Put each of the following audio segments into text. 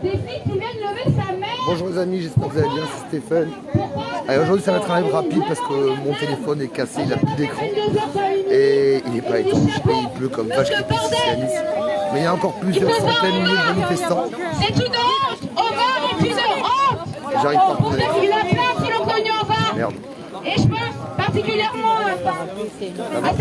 des filles qui viennent lever sa mère. Bonjour les amis, j'espère que vous allez bien, c'est Stéphane. Aujourd'hui ça va être un live rapide parce que mon téléphone est cassé, il a plus d'écran et il n'est pas étanche et il pleut comme vache qui pisse ici à Nice. Mais il y a encore plusieurs centaines de milliers de manifestants. C'est une honte, Omar est une honte. J'arrive pas à Pour ceux qui la plaint, qui l'ont connu en bas. Merde. Et je pense particulièrement à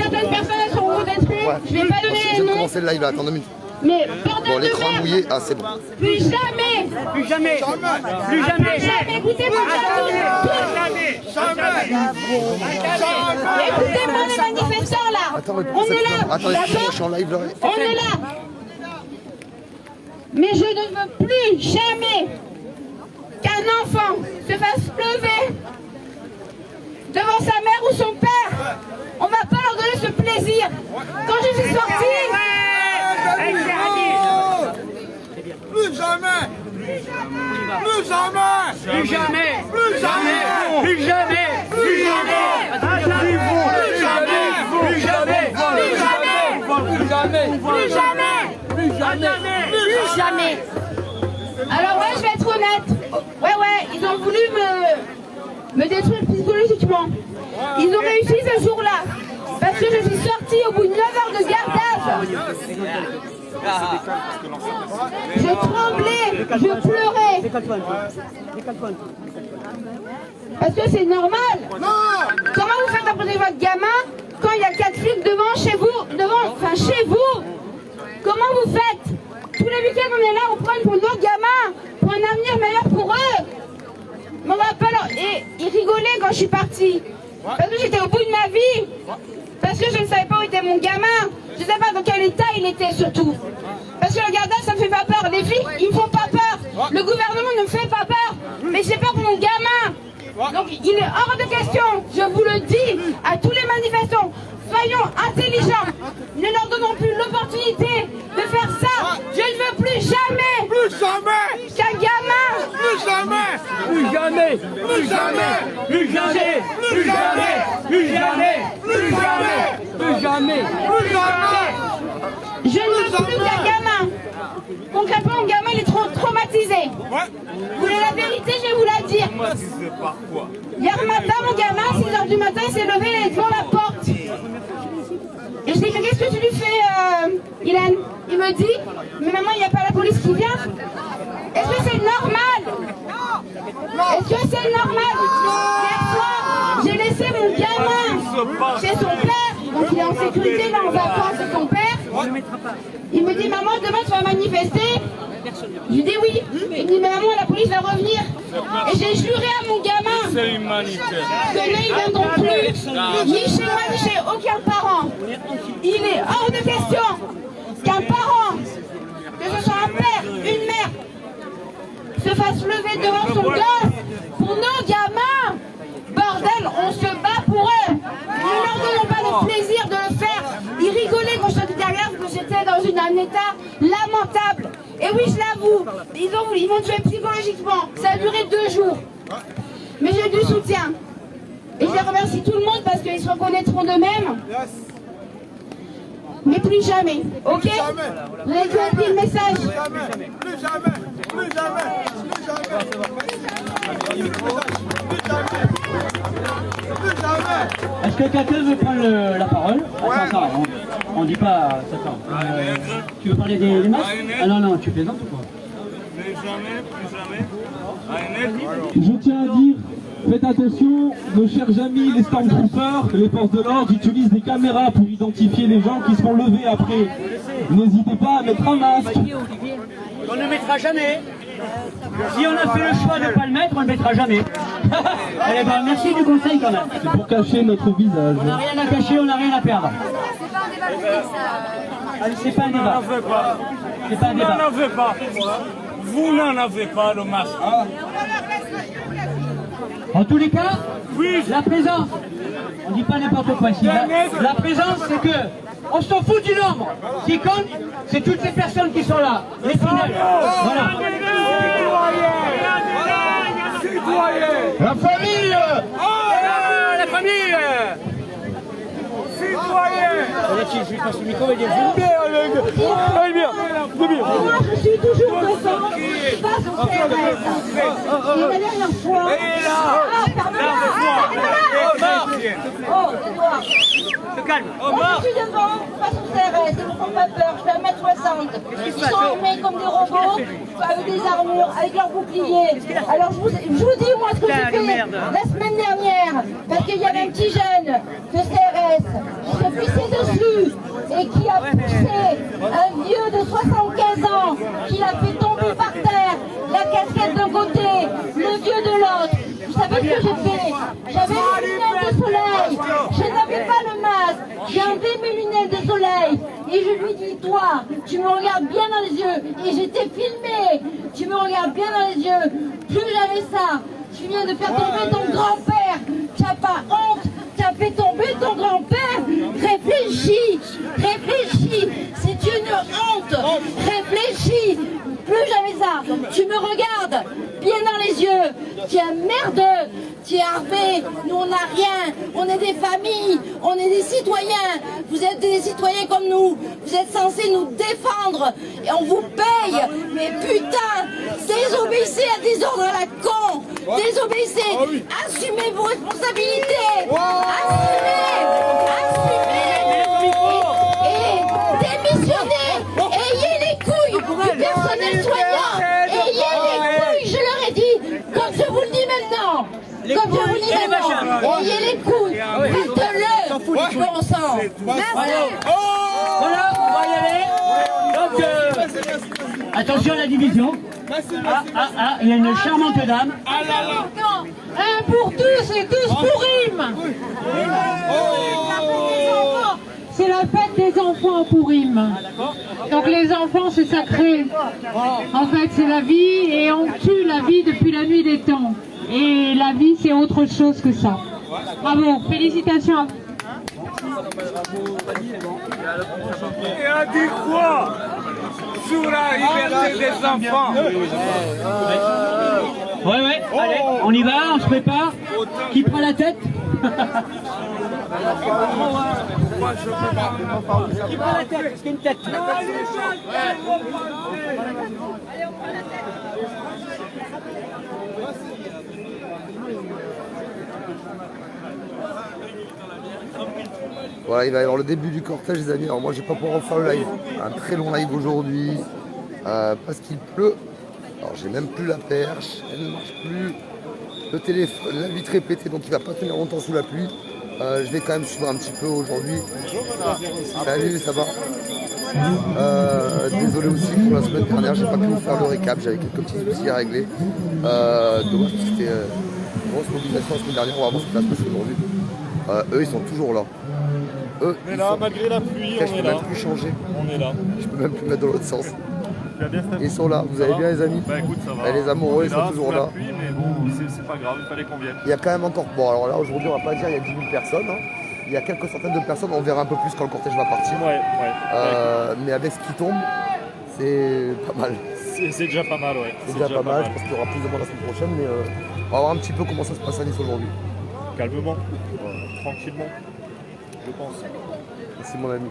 certaines personnes, elles sont détruites. Ouais. Je vais pas donner Je les viens de noms. commencer le live là, attends 2 minutes. Mais bordel Bon, de l'écran merde. mouillé, ah c'est bon. Plus jamais. Plus jamais. Plus jamais. Écoutez-moi, écoutez-moi les manifestants là. Attends, mais On pourquoi ça est fait là. Attends, excuse-moi, je suis en live là. On est là. Mais je ne veux plus jamais qu'un enfant se fasse lever devant sa mère ou son père. On va pas leur donner ce plaisir. Quand je suis sortie... Plus jamais! Plus jamais! Plus jamais. Plus jamais! Plus jamais. Plus jamais! Plus jamais. Plus jamais! Plus jamais. Plus jamais! Plus jamais. Plus jamais! Plus jamais. Alors ouais, je vais être honnête. Ouais, ils ont voulu me détruire psychologiquement. Ils ont réussi ce jour-là. Parce que je suis sortie au bout de 9 heures de garde à vue. Je tremblais, je pleurais. Parce que c'est normal. Comment vous faites apprendre votre gamin quand il y a 4 flics devant, chez vous, chez vous? Comment vous faites? Tous les week-ends, on est là, on prend pour nos gamins, pour un avenir meilleur pour eux. Mais on va pas leur... Et ils rigolaient quand je suis partie. Parce que j'étais au bout de ma vie. Parce que je ne savais pas où était mon gamin. Je ne savais pas dans quel état il était surtout. Parce que le gardien, ça ne me fait pas peur. Les flics, ils ne me font pas peur. Le gouvernement ne me fait pas peur. Mais j'ai peur pour mon gamin. Donc il est hors de question, je vous le dis, à tous les manifestants, soyons intelligents. Ne leur donnons plus l'opportunité de faire ça. Je ne veux plus jamais Plus jamais! qu'un gamin... Plus jamais! Plus jamais. Plus jamais! Plus jamais. Plus jamais. Plus jamais. Plus jamais! Plus jamais. Plus jamais! Je ne veux plus qu'un gamin. Concrètement, mon gamin, il est trop traumatisé. Vous voulez la vérité, je vais vous la dire. Hier matin, mon gamin, à 6 h du matin, il s'est levé devant la porte. Et je dis, mais qu'est-ce que tu lui fais, Ilan? Il me dit, mais maman, il n'y a pas la police qui vient. Est-ce que c'est normal? Est-ce que c'est normal? Hier soir, j'ai laissé mon gamin chez son père. Donc il est en sécurité, là, en vacances chez son père. Il me dit, maman, demain tu vas manifester? Je lui dis oui. Il me dit, mais maman, la police va revenir. Et j'ai juré à mon gamin que là, ils ne viendront plus. Ni chez moi, ni chez aucun parent. Il est hors de question qu'un parent, que ce soit un père, une mère, se fasse lever devant son gosse pour nos gamins. Bordel, on se bat pour eux. Ne leur donnons pas le plaisir de le faire. Ils rigolaient quand je suis derrière parce que j'étais dans un état lamentable. Et oui, je l'avoue, ils m'ont tué psychologiquement. Ça a duré 2 jours. Mais j'ai du soutien. Et je les remercie tout le monde parce qu'ils se reconnaîtront d'eux-mêmes. Mais plus jamais, ok? Vous avez compris le message? Plus jamais! Plus jamais! Plus jamais! Plus jamais! Est-ce que quelqu'un veut prendre la parole? Attends, on dit pas ça. Tu veux parler des masques? Ah non, tu plaisantes ou quoi? Plus jamais! Je tiens à dire, faites attention, nos chers amis les Stormtroopers, les forces de l'ordre utilisent des caméras pour identifier les gens qui seront levés après. N'hésitez pas à mettre un masque. On ne mettra jamais. Si on a fait le choix de ne pas le mettre, on ne le mettra jamais. Eh ben, merci du conseil quand même. C'est pour cacher notre visage. On n'a rien à cacher, on n'a rien à perdre. C'est pas un débat. C'est pas un débat. Vous n'en avez pas. Vous n'en avez pas le masque. En tous les cas, Oui. la présence, on dit pas n'importe quoi ici. La présence, c'est que on s'en fout du nombre. Ce qui compte, c'est toutes ces personnes qui sont là, les fidèles. Voilà. La famille La famille. Je lui passe le micro et dire Moi, je suis toujours présent face Et la dernière fois... Ah, pardon. Oh, Edouard. Te calme. Moi, je suis devant, face au CRS, ils ne font pas peur, je fais 1m60. Ils sont armés comme des robots, avec des armures, avec leurs boucliers. Alors je vous dis moi ce que j'ai fait la semaine dernière, parce qu'il y avait un petit jeune de CRS qui s'est pissé dessus et qui a poussé un vieux de 75 ans, qui l'a fait tomber par terre, la casquette d'un côté, le vieux de l'autre. Vous savez ce que j'ai fait? J'avais mes lunettes de soleil, je n'avais pas le masque, j'ai enlevé mes lunettes de soleil et je lui dis, toi, tu me regardes bien dans les yeux, et j'étais filmé, tu me regardes bien dans les yeux, plus jamais ça, tu viens de faire tomber ton grand-père, tu n'as pas honte, tu as fait tomber ton grand-père, réfléchis, réfléchis, c'est une honte, réfléchis. Plus jamais ça. Tu me regardes bien dans les yeux. Tu es merdeux. Tu es armé. Nous, on n'a rien. On est des familles. On est des citoyens. Vous êtes des citoyens comme nous. Vous êtes censés nous défendre. Et on vous paye. Mais putain, désobéissez à des ordres à la con. Désobéissez. Assumez vos responsabilités. Assumez. Assumez. Et démissionnez. Ayez les couilles du personnel soignant. Ayez les couilles, je leur ai dit. Comme je vous le dis maintenant. Comme je vous le dis maintenant. Ayez les couilles. Faites-le. Bon sang. Merci. Voilà, on va y aller. Donc, attention à la division. Il y a une charmante dame. Un pour tous et tous pour Rim. C'est la fête des enfants à Pourim. Donc les enfants, c'est sacré. En fait, c'est la vie et on tue la vie depuis la nuit des temps. Et la vie, c'est autre chose que ça. Bravo, félicitations à vous. Et on dit quoi sur la liberté des enfants? Ouais, allez, on y va, on se prépare. Qui prend la tête? Qui prend la tête? Est-ce qu'il y a une tête? Voilà, il va y avoir le début du cortège, les amis. Alors moi, je vais pas pouvoir faire le live. Un très long live aujourd'hui parce qu'il pleut. Alors j'ai même plus la perche, elle ne marche plus. Le téléphone, la vitre est pétée, donc il va pas tenir longtemps sous la pluie. Je vais quand même suivre un petit peu aujourd'hui. Salut, ça va? Désolé aussi pour la semaine dernière, j'ai pas pu vous faire le récap, j'avais quelques petits soucis à régler. Dommage parce que c'était une grosse mobilisation la semaine dernière, on va voir ce qui va se passer aujourd'hui. Eux, ils sont toujours là. Eux, on est là, malgré la pluie, on est là. Je peux même plus changer. On est là. Je peux même plus mettre dans l'autre sens. Ils sont là, vous allez bien les amis? Bah écoute, ça va. Et les amoureux, ils sont toujours là. Pluie, mais bon, c'est pas grave, il fallait qu'on vienne. Il y a quand même encore... Bon, alors là, aujourd'hui, on va pas dire il y a 10 000 personnes. Hein. Il y a quelques centaines de personnes, on verra un peu plus quand le cortège va partir. Ouais. Mais avec ce qui tombe, c'est pas mal. C'est déjà pas mal, ouais. C'est déjà pas mal, parce qu'il y aura plus de monde la semaine prochaine, mais on va voir un petit peu comment ça se passe à Nice aujourd'hui. Calmement, tranquillement, je pense. Merci mon ami.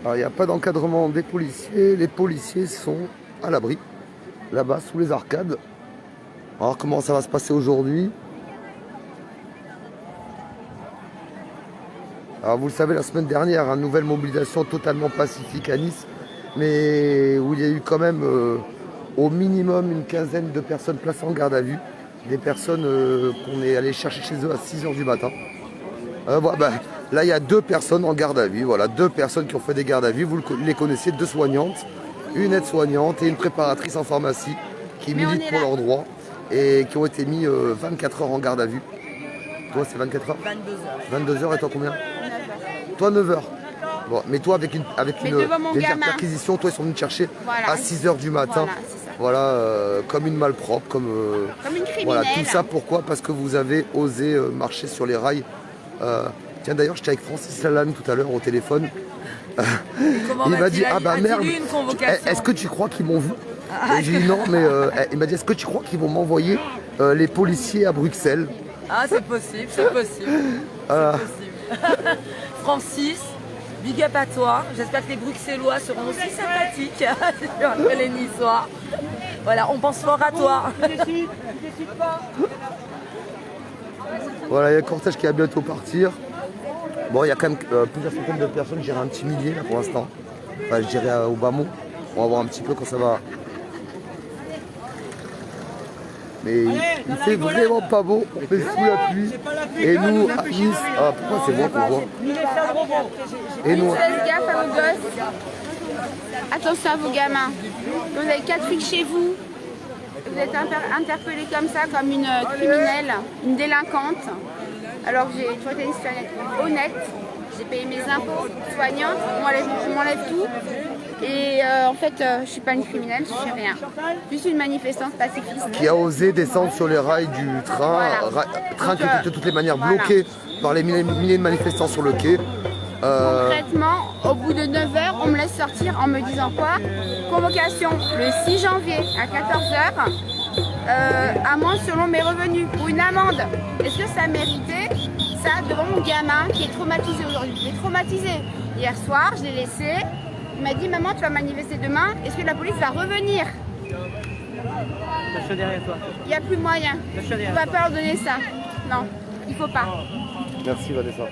Alors il n'y a pas d'encadrement des policiers, les policiers sont à l'abri, là-bas sous les arcades. Alors comment ça va se passer aujourd'hui? Alors vous le savez, la semaine dernière, une nouvelle mobilisation totalement pacifique à Nice, mais où il y a eu quand même au minimum une quinzaine de personnes placées en garde à vue, des personnes qu'on est allé chercher chez eux à 6 h du matin. Voilà, là, il y a 2 personnes en garde à vue. Voilà, 2 personnes qui ont fait des gardes à vue. Vous les connaissez, 2 soignantes, une aide-soignante et une préparatrice en pharmacie qui militent pour leurs droits et qui ont été mis 24 heures en garde à vue. Toi, c'est 24 heures? 22 heures et toi combien? 9 heures. Toi, 9 heures. Bon, mais toi, avec une légère perquisition, toi, ils sont venus te chercher à 6 h du matin. Voilà, c'est ça. Voilà, comme une malpropre, comme une criminelle. voilà, tout ça pourquoi? Parce que vous avez osé marcher sur les rails. Tiens d'ailleurs, j'étais avec Francis Lalanne tout à l'heure au téléphone. Il m'a dit ah bah merde, est-ce que tu crois qu'ils m'ont vu? Et j'ai dit non, mais il m'a dit est-ce que tu crois qu'ils vont m'envoyer les policiers à Bruxelles? Ah c'est possible, c'est possible. Voilà. C'est possible. Francis, big up à toi. J'espère que les Bruxellois seront aussi sympathiques que les Niçois. Voilà, on pense fort à toi. Voilà, il y a le cortège qui va bientôt partir. Bon, il y a quand même plusieurs centaines de personnes, je dirais un petit millier là pour l'instant. Enfin, je dirais au bas mot. On va voir un petit peu quand ça va. Mais il fait vraiment pas beau, on fait sous la pluie. Et nous, à Nice, pourquoi c'est bon qu'on voit? Et nous. Faites gaffe à vos gosses. Attention à vos gamins. Vous avez 4 flics chez vous. Vous êtes interpellés comme ça, comme une criminelle, une délinquante. Alors que j'ai toujours été une citoyenne honnête. J'ai payé mes impôts, soignante, on m'enlève tout. Et en fait, je suis pas une criminelle, je suis rien. Juste une manifestante pacifiste. Qui a osé descendre sur les rails du train, Voilà. Train qui était de toutes les manières bloqué par les milliers de manifestants sur le quai. Concrètement, au bout de 9 h, on me laisse sortir en me disant quoi? Convocation le 6 janvier à 14 h, amende selon mes revenus pour une amende. Est-ce que ça méritait ça devant mon gamin qui est traumatisé aujourd'hui? Il est traumatisé. Hier soir, je l'ai laissé. Il m'a dit maman, tu vas manifester demain. Est-ce que la police va revenir? Derrière toi. Il n'y a plus moyen. On ne va pas leur donner ça. Non, il faut pas. Merci Vanessa.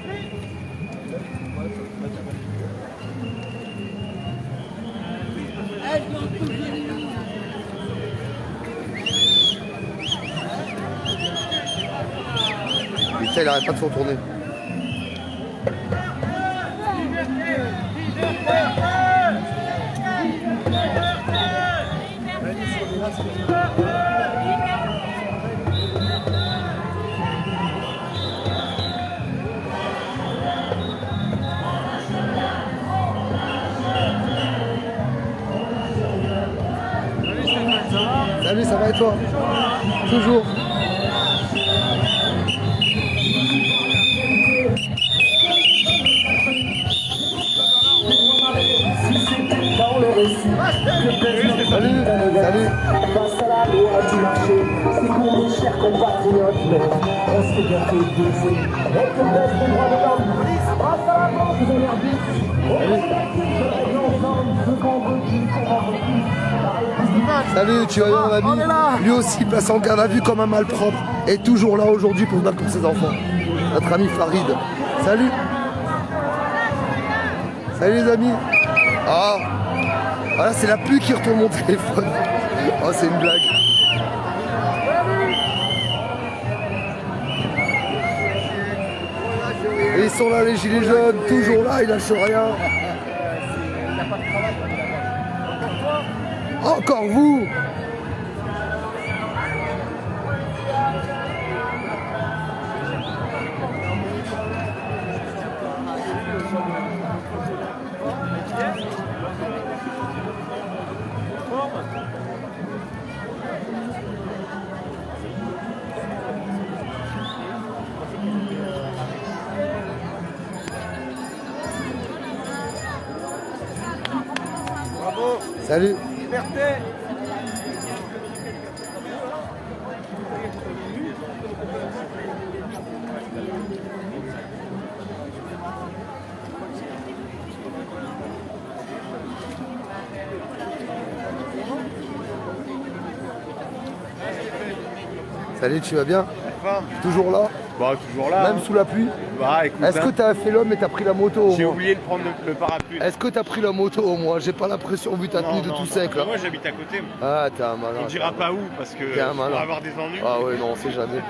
Putain, il arrête pas de se retourner. Salut, ça va et toi? Toujours. Salut, salut. Face à la loi du marché, c'est pour nos chers compatriotes, mais restez bien fait baiser. Et que baisse les droits de l'homme, grâce à la vente de l'herbice. Salut, tu vas bien mon ami? Lui aussi place en garde à vue comme un malpropre. Et toujours là aujourd'hui pour se battre pour ses enfants. Notre ami Farid. Salut. Salut les amis. Ah, voilà, c'est la pluie qui retourne mon téléphone. Oh, c'est une blague. Et ils sont là les gilets jaunes, toujours là, ils lâchent rien. Encore vous. Salut. Liberté. Salut, tu vas bien? Toujours là? Bah toujours là. Même sous la pluie? Bah écoute. Est-ce que t'as fait l'homme et t'as pris la moto au J'ai moins? oublié de prendre le parapluie. Est-ce que t'as pris la moto au moins? J'ai pas l'impression vu ta tenue de tout sec là. Moi j'habite à côté. Ah t'es un malin. On dira pas où parce que T'es un on va malin. avoir des ennuis. Ah ouais non on sait jamais.